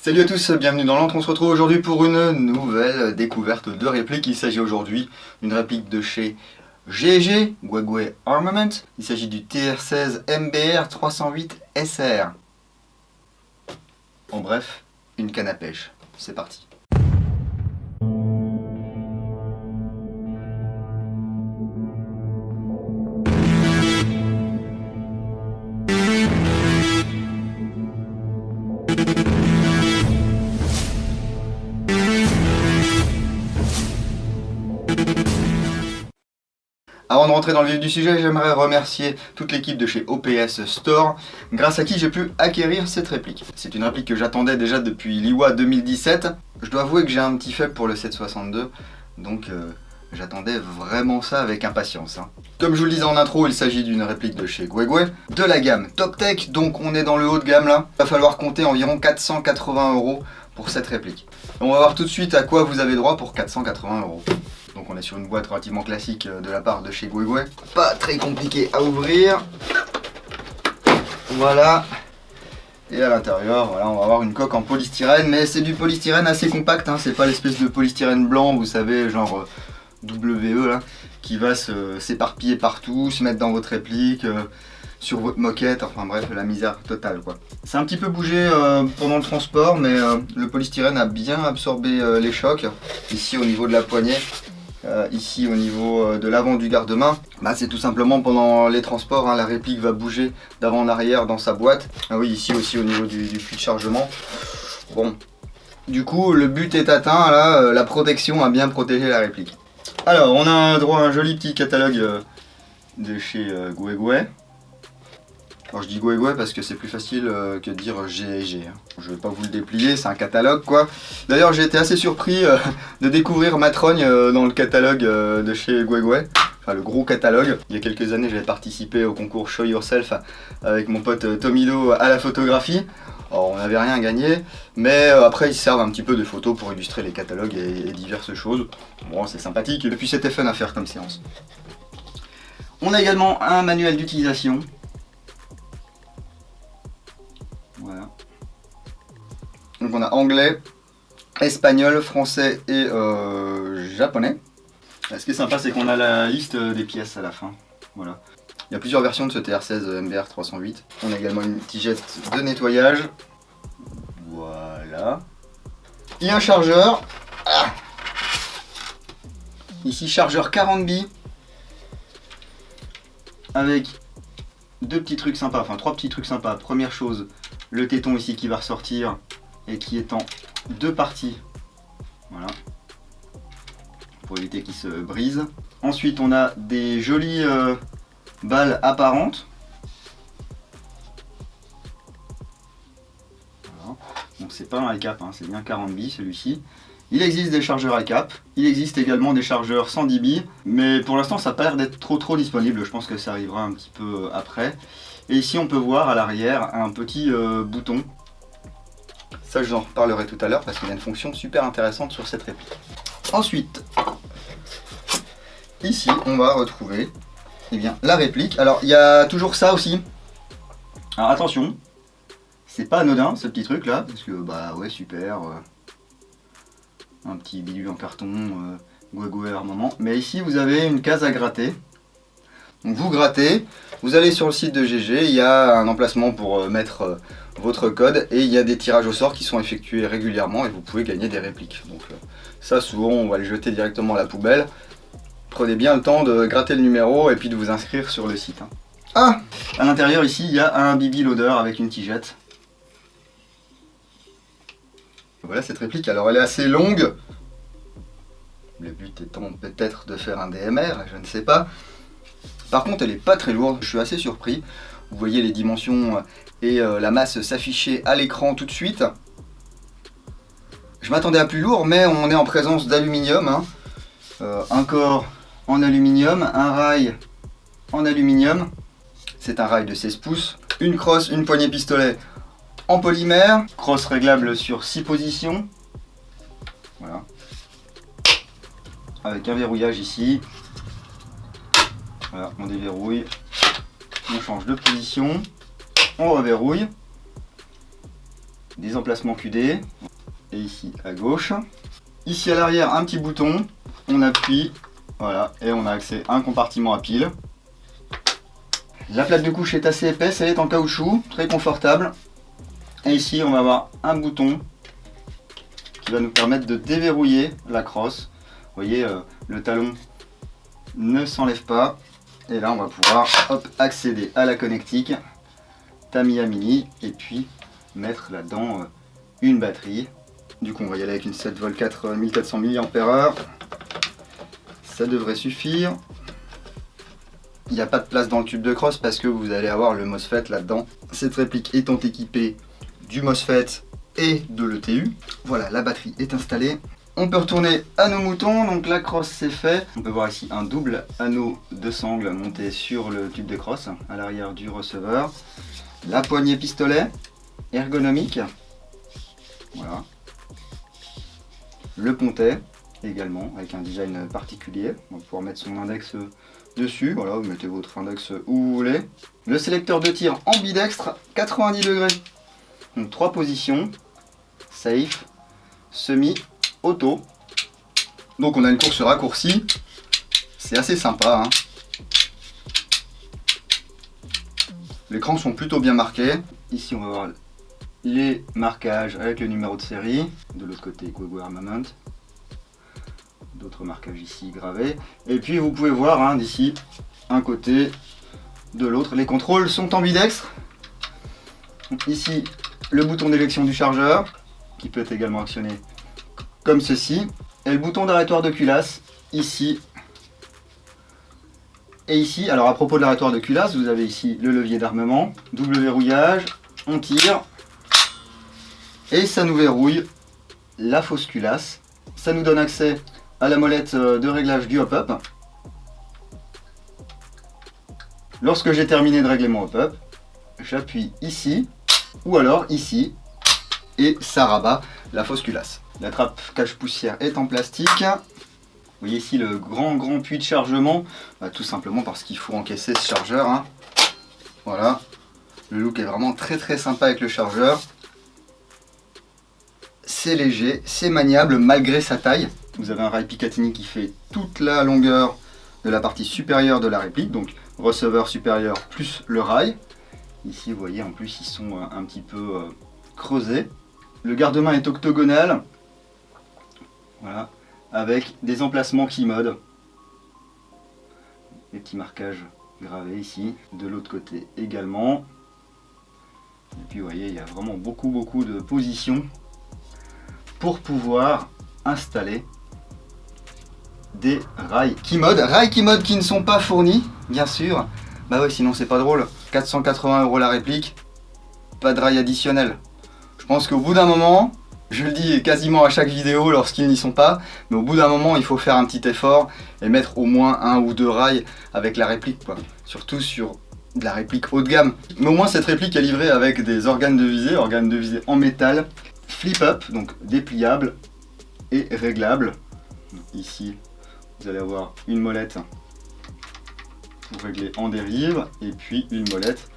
Salut à tous, bienvenue dans l'Antre. On se retrouve aujourd'hui pour une nouvelle découverte de réplique. Il s'agit aujourd'hui d'une réplique de chez GG, Guegui Armament. Il s'agit du TR16 MBR 308 SR. En bref, une canne à pêche. C'est parti. Avant de rentrer dans le vif du sujet, j'aimerais remercier toute l'équipe de chez OPS Store, grâce à qui j'ai pu acquérir cette réplique. C'est une réplique que j'attendais déjà depuis l'IWA 2017. Je dois avouer que j'ai un petit faible pour le 762, donc j'attendais vraiment ça avec impatience. Comme je vous le disais en intro, il s'agit d'une réplique de chez Guegui, de la gamme Top Tech, donc on est dans le haut de gamme là. Il va falloir compter environ 480 € pour cette réplique. On va voir tout de suite à quoi vous avez droit pour 480 €. Donc on est sur une boîte relativement classique de la part de chez Guegui. Pas très compliqué à ouvrir. Voilà. Et à l'intérieur, voilà, on va avoir une coque en polystyrène, mais c'est du polystyrène assez compact, hein. C'est pas l'espèce de polystyrène blanc, vous savez, genre WE là, qui va s'éparpiller partout, se mettre dans votre réplique, sur votre moquette, enfin bref, la misère totale quoi. C'est un petit peu bougé pendant le transport, mais le polystyrène a bien absorbé les chocs, ici au niveau de la poignée. Ici au niveau de l'avant du garde-main, c'est tout simplement pendant les transports, la réplique va bouger d'avant en arrière dans sa boîte. Ah oui, ici aussi au niveau du puits de chargement. Bon, du coup le but est atteint, là, la protection a bien protégé la réplique. Alors on a droit à un joli petit catalogue de chez Guegui. Alors je dis Guegui parce que c'est plus facile que de dire GG. Je vais pas vous le déplier, c'est un catalogue quoi. D'ailleurs j'ai été assez surpris de découvrir Matrogne dans le catalogue de chez Guegui. Enfin le gros catalogue. Il y a quelques années j'avais participé au concours Show Yourself avec mon pote Tomido à la photographie. Alors on n'avait rien gagné, mais après ils servent un petit peu de photos pour illustrer les catalogues et diverses choses. Bon c'est sympathique et puis c'était fun à faire comme séance. On a également un manuel d'utilisation. Voilà. Donc on a anglais, espagnol, français et japonais. Ce qui est sympa c'est qu'on a la liste des pièces à la fin. Voilà. Il y a plusieurs versions de ce TR16 MBR 308. On a également une tigette de nettoyage. Voilà. Il y a un chargeur. Ah, ici chargeur 40 billes. Avec deux petits trucs sympas, enfin trois petits trucs sympas. Première chose, le téton ici qui va ressortir et qui est en deux parties. Voilà. Pour éviter qu'il se brise. Ensuite on a des jolies balles apparentes. Voilà. Donc c'est pas un high cap, c'est bien 40 billes celui-ci. Il existe des chargeurs high cap, il existe également des chargeurs 110 billes, mais pour l'instant ça n'a pas l'air d'être trop disponible, je pense que ça arrivera un petit peu après. Et ici on peut voir à l'arrière un petit bouton. Ça je vous en reparlerai tout à l'heure parce qu'il y a une fonction super intéressante sur cette réplique. Ensuite, ici on va retrouver la réplique. Alors il y a toujours ça aussi. Alors attention, c'est pas anodin ce petit truc là, parce que ouais super. Un petit bidule en carton, Guegui Armament. Mais ici vous avez une case à gratter. Donc vous grattez, vous allez sur le site de GG, il y a un emplacement pour mettre votre code et il y a des tirages au sort qui sont effectués régulièrement et vous pouvez gagner des répliques. Donc ça souvent on va les jeter directement à la poubelle. Prenez bien le temps de gratter le numéro et puis de vous inscrire sur le site. Ah, à l'intérieur ici il y a un BB loader avec une tigette. Voilà cette réplique, alors elle est assez longue. Le but étant peut-être de faire un DMR, je ne sais pas. Par contre elle est pas très lourde, je suis assez surpris. Vous voyez les dimensions et la masse s'afficher à l'écran tout de suite. Je m'attendais à plus lourd, mais on est en présence d'aluminium. Un corps en aluminium, un rail en aluminium. C'est un rail de 16 pouces. Une crosse, une poignée pistolet en polymère. Crosse réglable sur 6 positions. Voilà. Avec un verrouillage ici. Voilà, on déverrouille. On change de position. On reverrouille. des emplacements QD. Et ici à gauche. Ici à l'arrière, un petit bouton. On appuie. Voilà. Et on a accès à un compartiment à pile. La plaque de couche est assez épaisse. Elle est en caoutchouc. Très confortable. Et ici, on va avoir un bouton qui va nous permettre de déverrouiller la crosse. Vous voyez, le talon ne s'enlève pas. Et là, on va pouvoir accéder à la connectique Tamiya Mini et puis mettre là-dedans une batterie. Du coup, on va y aller avec une 7V4 1400 mAh. Ça devrait suffire. Il n'y a pas de place dans le tube de crosse parce que vous allez avoir le MOSFET là-dedans. Cette réplique étant équipée du MOSFET et de l'ETU. Voilà, la batterie est installée. On peut retourner à nos moutons, donc la crosse c'est fait. On peut voir ici un double anneau de sangle monté sur le tube de crosse à l'arrière du receveur. La poignée pistolet ergonomique. Voilà. Le pontet également avec un design particulier. On va pouvoir mettre son index dessus. Voilà, vous mettez votre index où vous voulez. Le sélecteur de tir ambidextre 90 degrés. Donc 3 positions. Safe, semi, auto. Donc on a une course raccourcie. C'est assez sympa. Hein. Les crans sont plutôt bien marqués. Ici on va voir les marquages avec le numéro de série. De l'autre côté, Gogo Armament. D'autres marquages ici gravés. Et puis vous pouvez voir hein, d'ici un côté, de l'autre. Les contrôles sont ambidextres. Ici le bouton d'éjection du chargeur qui peut être également actionné comme ceci. Et le bouton d'arrêtoire de culasse ici. Et ici, alors à propos de l'arrêtoire de culasse, vous avez ici le levier d'armement, double verrouillage, on tire. Et ça nous verrouille la fausse culasse. Ça nous donne accès à la molette de réglage du hop-up. Lorsque j'ai terminé de régler mon hop-up, j'appuie ici ou alors ici et ça rabat la fausse culasse. La trappe cache-poussière est en plastique. Vous voyez ici le grand puits de chargement, tout simplement parce qu'il faut encaisser ce chargeur. Hein. Voilà, le look est vraiment très sympa avec le chargeur. C'est léger, c'est maniable malgré sa taille. Vous avez un rail Picatinny qui fait toute la longueur de la partie supérieure de la réplique, donc receveur supérieur plus le rail. Ici vous voyez en plus ils sont un petit peu creusés. Le garde-main est octogonal, voilà, avec des emplacements Keymode. Les petits marquages gravés ici, de l'autre côté également. Et puis vous voyez il y a vraiment beaucoup de positions pour pouvoir installer des rails Keymode qui ne sont pas fournis, bien sûr. Bah ouais, sinon c'est pas drôle. 480 € la réplique, pas de rails additionnels. Je pense qu'au bout d'un moment, je le dis quasiment à chaque vidéo lorsqu'ils n'y sont pas, mais au bout d'un moment il faut faire un petit effort et mettre au moins 1 ou 2 rails avec la réplique, quoi. Surtout sur de la réplique haut de gamme. Mais au moins cette réplique est livrée avec des organes de visée en métal, flip-up, donc dépliable et réglable. Ici, vous allez avoir une molette pour régler en dérive et puis une molette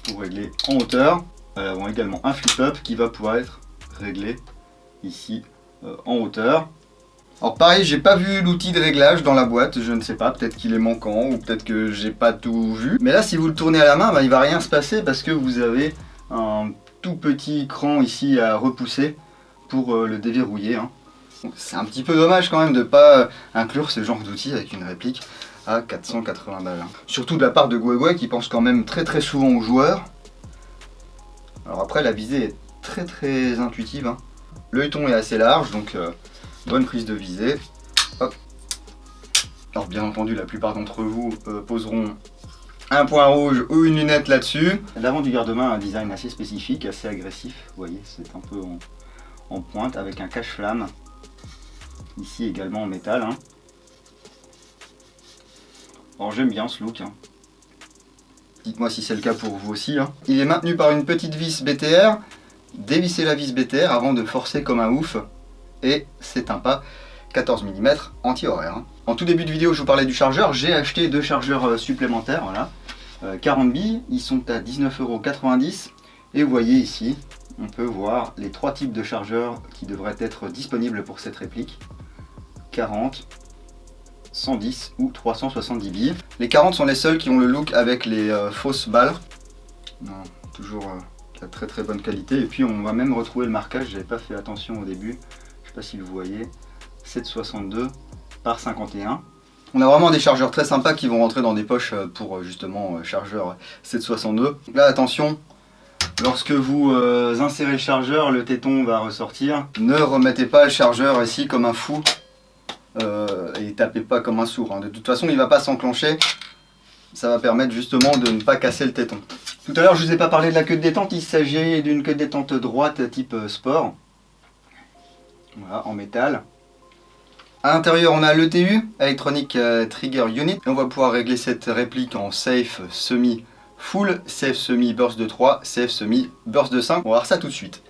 pour régler en hauteur. Nous avons également un flip-up qui va pouvoir être réglé ici en hauteur. Alors pareil, j'ai pas vu l'outil de réglage dans la boîte, je ne sais pas, peut-être qu'il est manquant ou peut-être que j'ai pas tout vu. Mais là si vous le tournez à la main, bah, il va rien se passer parce que vous avez un tout petit cran ici à repousser pour le déverrouiller. Hein. C'est un petit peu dommage quand même de ne pas inclure ce genre d'outil avec une réplique à 480 balles. Surtout de la part de Guegui qui pense quand même très souvent aux joueurs. Alors après la visée est très intuitive. Hein. L'œilleton est assez large donc bonne prise de visée. Hop. Alors bien entendu la plupart d'entre vous poseront un point rouge ou une lunette là-dessus. L'avant du garde-main a un design assez spécifique, assez agressif. Vous voyez c'est un peu en pointe avec un cache-flamme. Ici également en métal. Hein. Alors j'aime bien ce look. Hein. Dites-moi si c'est le cas pour vous aussi. Hein. Il est maintenu par une petite vis BTR. Dévissez la vis BTR avant de forcer comme un ouf. Et c'est un pas 14 mm anti-horaire. Hein. En tout début de vidéo, je vous parlais du chargeur. J'ai acheté 2 chargeurs supplémentaires. Voilà. 40 billes. Ils sont à 19,90 €. Et vous voyez ici on peut voir les 3 types de chargeurs qui devraient être disponibles pour cette réplique. 40, 110 ou 370 billes. Les 40 sont les seuls qui ont le look avec les fausses balles. Non, toujours de la très très bonne qualité. Et puis on va même retrouver le marquage, j'avais pas fait attention au début. Je sais pas si vous voyez. 7,62 par 51. On a vraiment des chargeurs très sympas qui vont rentrer dans des poches pour justement chargeur 7,62. Donc là attention, lorsque vous insérez le chargeur, le téton va ressortir. Ne remettez pas le chargeur ici comme un fou et tapez pas comme un sourd. Hein. De toute façon il va pas s'enclencher. Ça va permettre justement de ne pas casser le téton. Tout à l'heure je vous ai pas parlé de la queue de détente, il s'agit d'une queue de détente droite type sport. Voilà, en métal. À l'intérieur, on a l'ETU, Electronic Trigger Unit. Et on va pouvoir régler cette réplique en safe, semi, full, safe, semi, burst de 3, safe, semi, burst de 5. On va voir ça tout de suite.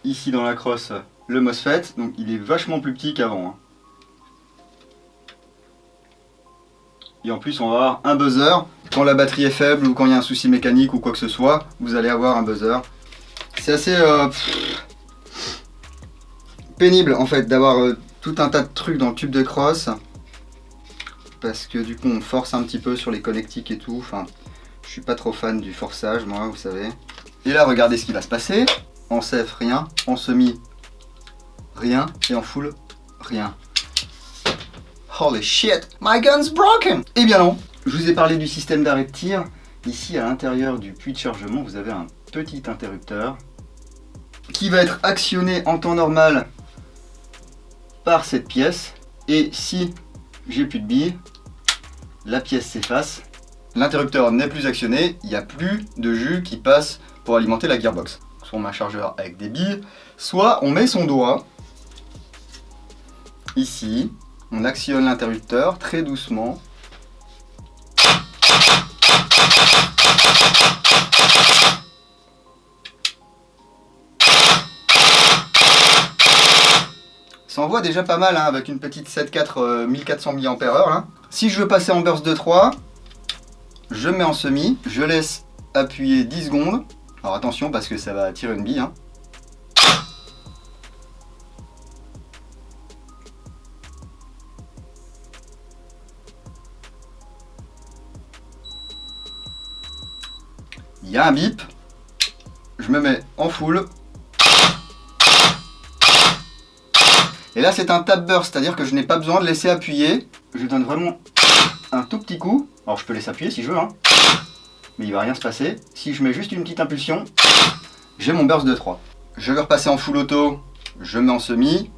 Ici dans la crosse, le MOSFET. Donc il est vachement plus petit qu'avant. Hein. Et en plus, on va avoir un buzzer. Quand la batterie est faible ou quand il y a un souci mécanique ou quoi que ce soit, vous allez avoir un buzzer. C'est assez pénible en fait d'avoir... tout un tas de trucs dans le tube de crosse parce que du coup on force un petit peu sur les connectiques et tout. Enfin, je suis pas trop fan du forçage moi, vous savez. Et là regardez ce qui va se passer. En safe rien, en semi rien et en full rien. Holy shit, my gun's broken. Eh bien non, je vous ai parlé du système d'arrêt de tir. Ici à l'intérieur du puits de chargement vous avez un petit interrupteur qui va être actionné en temps normal par cette pièce, et si j'ai plus de billes, la pièce s'efface, l'interrupteur n'est plus actionné, il n'y a plus de jus qui passe pour alimenter la gearbox. Soit on met un chargeur avec des billes, soit on met son doigt ici, on actionne l'interrupteur très doucement. Ça envoie déjà pas mal hein, avec une petite 7.4 1400 mAh. Hein. Si je veux passer en burst de 3, je mets en semi, je laisse appuyer 10 secondes. Alors attention parce que ça va tirer une bille. Hein. Il y a un bip, je me mets en full. Et là c'est un tap burst, c'est-à-dire que je n'ai pas besoin de laisser appuyer. Je donne vraiment un tout petit coup. Alors je peux laisser appuyer si je veux, hein. Mais il va rien se passer. Si je mets juste une petite impulsion, j'ai mon burst de 3. Je vais repasser en full auto, je mets en semi,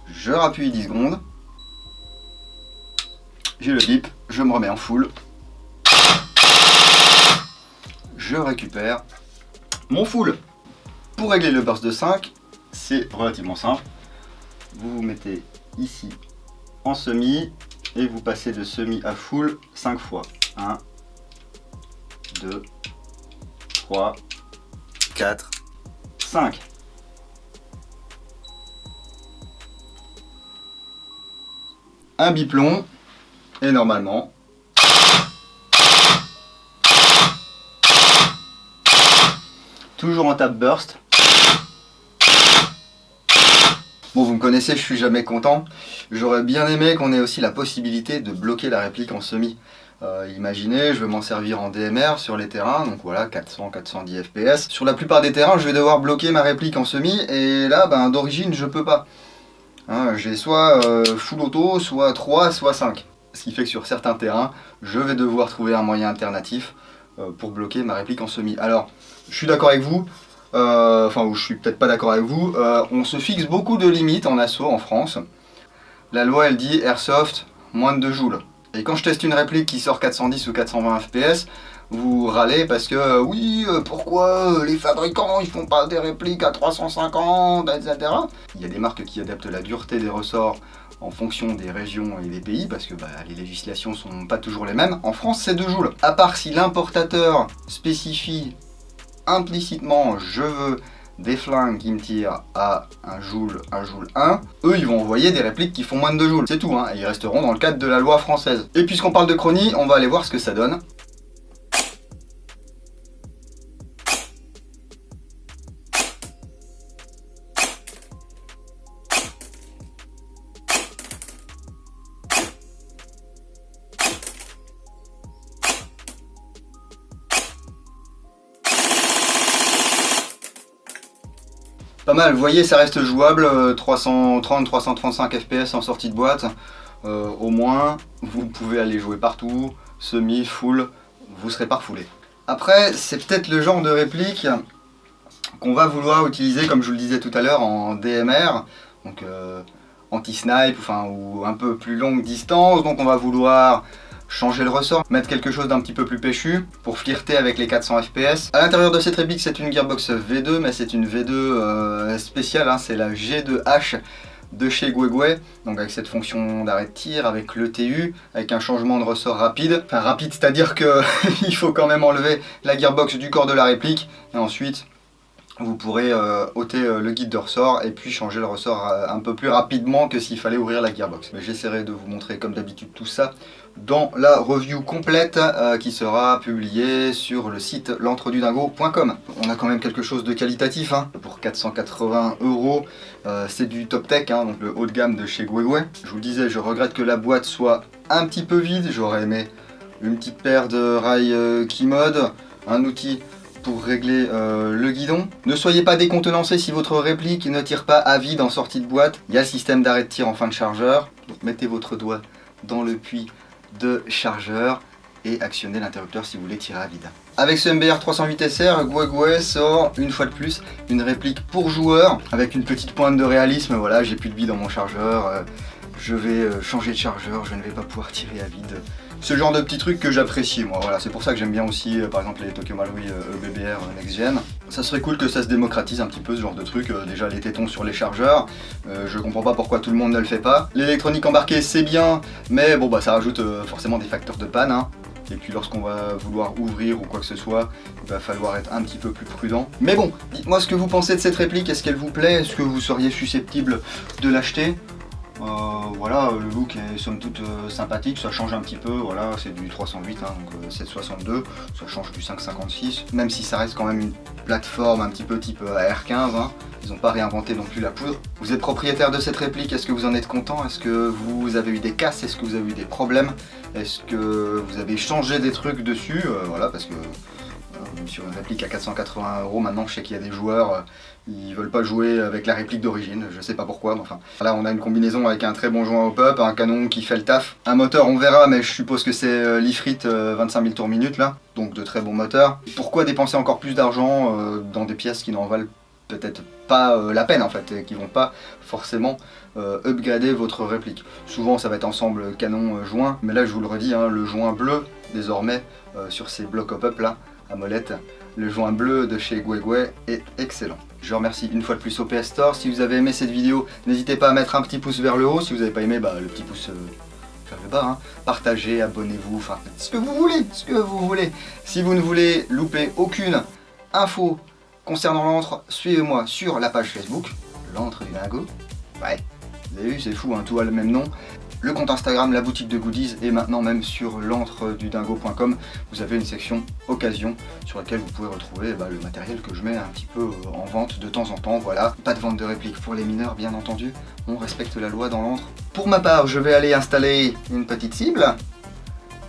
je rappuie 10 secondes. J'ai le bip, je me remets en full. Je récupère mon full. Pour régler le burst de 5, c'est relativement simple. Vous vous mettez ici en semi et vous passez de semi à full 5 fois. 1, 2, 3, 4, 5. Un biplon et normalement toujours en tap burst. Bon, vous me connaissez, je suis jamais content. J'aurais bien aimé qu'on ait aussi la possibilité de bloquer la réplique en semi. Imaginez, je veux m'en servir en DMR sur les terrains, donc voilà, 400-410 FPS. Sur la plupart des terrains, je vais devoir bloquer ma réplique en semi, et là, ben, d'origine, je peux pas. Hein, j'ai soit full auto, soit 3, soit 5. Ce qui fait que sur certains terrains, je vais devoir trouver un moyen alternatif pour bloquer ma réplique en semi. Alors, je suis d'accord avec vous. Enfin, je suis peut-être pas d'accord avec vous, on se fixe beaucoup de limites en assaut en France. La loi elle dit Airsoft, moins de 2 joules. Et quand je teste une réplique qui sort 410 ou 420 FPS, vous râlez parce que oui, pourquoi les fabricants ils font pas des répliques à 350, etc. Il y a des marques qui adaptent la dureté des ressorts en fonction des régions et des pays parce que bah, les législations sont pas toujours les mêmes. En France c'est 2 joules. À part si l'importateur spécifie implicitement je veux des flingues qui me tirent à 1 joule 1, eux ils vont envoyer des répliques qui font moins de 2 joules, c'est tout, hein, et ils resteront dans le cadre de la loi française. Et puisqu'on parle de chronie, on va aller voir ce que ça donne. Pas mal, vous voyez, ça reste jouable, 330-335 FPS en sortie de boîte. Au moins, vous pouvez aller jouer partout, semi, full, vous serez pas refoulé. Après, c'est peut-être le genre de réplique qu'on va vouloir utiliser, comme je vous le disais tout à l'heure, en DMR, donc anti-snipe, enfin, ou un peu plus longue distance, donc on va vouloir changer le ressort, mettre quelque chose d'un petit peu plus péchu pour flirter avec les 400 FPS. À l'intérieur de cette réplique, c'est une Gearbox V2, mais c'est une V2 spéciale, hein, c'est la G2H de chez Guegui, donc avec cette fonction d'arrêt de tir, avec l'ETU, avec un changement de ressort rapide. Enfin rapide, c'est-à-dire que il faut quand même enlever la Gearbox du corps de la réplique, et ensuite vous pourrez ôter le guide de ressort et puis changer le ressort un peu plus rapidement que s'il fallait ouvrir la Gearbox. Mais j'essaierai de vous montrer comme d'habitude tout ça dans la review complète qui sera publiée sur le site l'entredudingo.com. On a quand même quelque chose de qualitatif, hein. Pour 480 €, c'est du top tech, hein, donc le haut de gamme de chez Guegui. Je vous le disais, je regrette que la boîte soit un petit peu vide, j'aurais aimé une petite paire de rails Keymode, un outil pour régler le guidon. Ne soyez pas décontenancé si votre réplique ne tire pas à vide en sortie de boîte. Il y a le système d'arrêt de tir en fin de chargeur. Donc mettez votre doigt dans le puits de chargeur et actionnez l'interrupteur si vous voulez tirer à vide. Avec ce MBR 308 SR, Guegui sort une fois de plus une réplique pour joueurs avec une petite pointe de réalisme. Voilà, j'ai plus de billes dans mon chargeur, je vais changer de chargeur, je ne vais pas pouvoir tirer à vide. Ce genre de petits trucs que j'apprécie moi, voilà, c'est pour ça que j'aime bien aussi par exemple les Tokyo Marui EBBR Next Gen. Ça serait cool que ça se démocratise un petit peu ce genre de truc, déjà les tétons sur les chargeurs, je comprends pas pourquoi tout le monde ne le fait pas. L'électronique embarquée c'est bien, mais bon bah ça rajoute forcément des facteurs de panne, hein. Et puis lorsqu'on va vouloir ouvrir ou quoi que ce soit, il va falloir être un petit peu plus prudent. Mais bon, dites-moi ce que vous pensez de cette réplique, est-ce qu'elle vous plaît, est-ce que vous seriez susceptible de l'acheter? Voilà, le look est somme toute sympathique, ça change un petit peu, voilà, c'est du 308, hein, donc 762, ça change du 556, même si ça reste quand même une plateforme un petit peu type AR15, hein, ils n'ont pas réinventé non plus la poudre. Vous êtes propriétaire de cette réplique, est-ce que vous en êtes content? Est-ce que vous avez eu des casses? Est-ce que vous avez eu des problèmes? Est-ce que vous avez changé des trucs dessus? Voilà, parce que sur une réplique à 480 € maintenant, je sais qu'il y a des joueurs, ils veulent pas jouer avec la réplique d'origine, je sais pas pourquoi, mais enfin. Là on a une combinaison avec un très bon joint au pop, un canon qui fait le taf, un moteur on verra, mais je suppose que c'est l'Ifrit 25 000 tours minute là, donc de très bons moteurs. Pourquoi dépenser encore plus d'argent dans des pièces qui n'en valent peut-être pas la peine en fait, et qui vont pas forcément upgrader votre réplique. Souvent ça va être ensemble canon joint, mais là je vous le redis, hein, le joint bleu désormais sur ces blocs hop-up là, à molette, le joint bleu de chez Guegui est excellent. Je remercie une fois de plus OPS Store. Si vous avez aimé cette vidéo, n'hésitez pas à mettre un petit pouce vers le haut. Si vous n'avez pas aimé, bah, le petit pouce vers le bas. Hein. Partagez, abonnez-vous, enfin ce que vous voulez, ce que vous voulez. Si vous ne voulez louper aucune info concernant l'antre, suivez-moi sur la page Facebook, l'antre du dingo. Ouais, vous avez vu, c'est fou, hein, tout a le même nom. Le compte Instagram, la boutique de goodies, et maintenant même sur l'entredudingo.com, vous avez une section occasion sur laquelle vous pouvez retrouver le matériel que je mets un petit peu en vente de temps en temps. Voilà, pas de vente de répliques pour les mineurs bien entendu, on respecte la loi dans l'antre. Pour ma part, je vais aller installer une petite cible,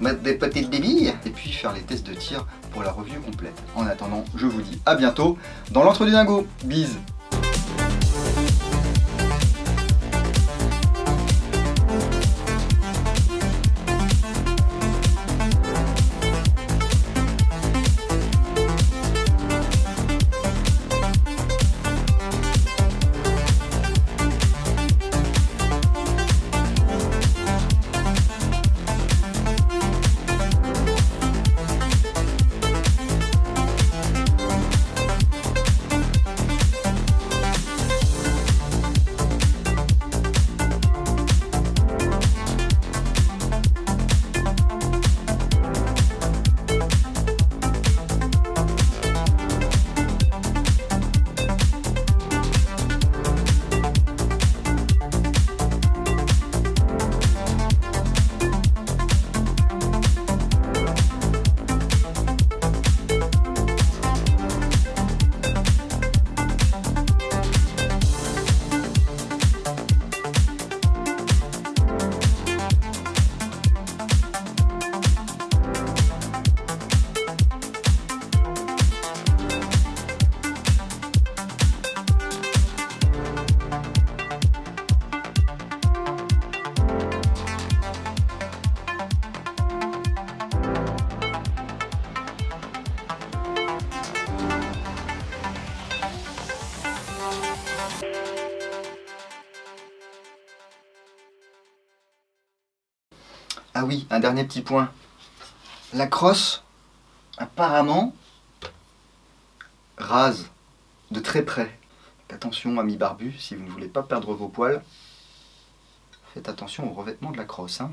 mettre des petites billes et puis faire les tests de tir pour la review complète. En attendant, je vous dis à bientôt dans l'entre du dingo. Bise. Ah oui, un dernier petit point. La crosse, apparemment, rase de très près. Donc attention, amis barbus, si vous ne voulez pas perdre vos poils, faites attention au revêtement de la crosse, hein.